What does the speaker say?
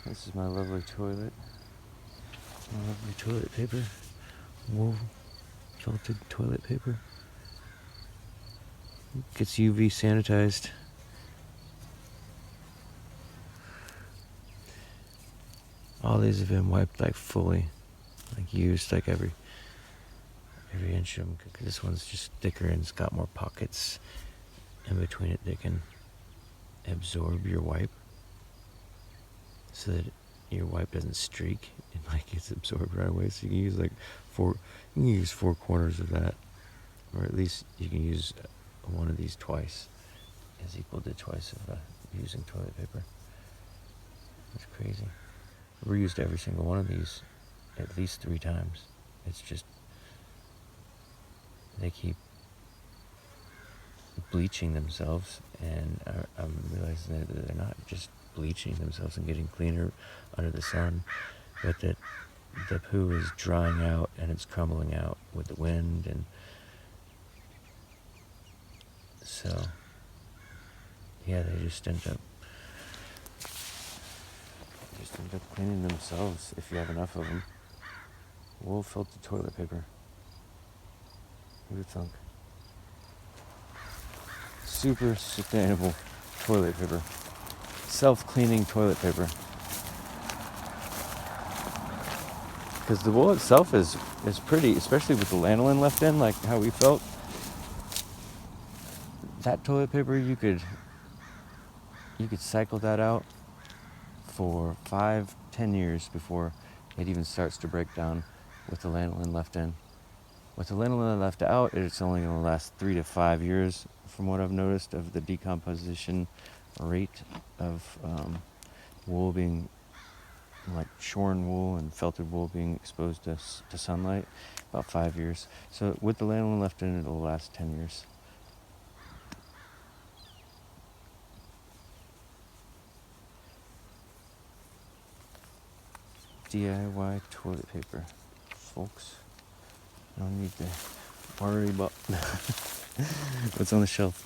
This is my lovely toilet. My lovely toilet paper. Wool felted toilet paper. Gets UV sanitized. All these have been wiped like fully, like used like every inch of them. This one's just thicker and it's got more pockets in between it that can absorb your wipe, so that your wipe doesn't streak and like gets absorbed right away. So you can use like four corners of that, or at least you can use one of these twice, is equal to twice of using toilet paper. It's crazy. I've reused every single one of these at least 3 times. It's just, they keep bleaching themselves, and I'm realizing that they're not just bleaching themselves and getting cleaner under the sun, but that the poo is drying out and it's crumbling out with the wind, and so yeah, they just end up cleaning themselves if you have enough of them. Wool felted toilet paper. Who would thunk? Super sustainable toilet paper. Self-cleaning toilet paper. Because the wool itself is pretty, especially with the lanolin left in, like how we felt. That toilet paper, you could cycle that out for 5-10 years before it even starts to break down with the lanolin left in. With the lanolin left out, it's only going to last 3 to 5 years, from what I've noticed, of the decomposition rate of wool being, like shorn wool and felted wool being exposed to sunlight, about 5 years. So with the lanolin left in, it'll last 10 years. DIY toilet paper, folks. I don't need to worry about what's on the shelf.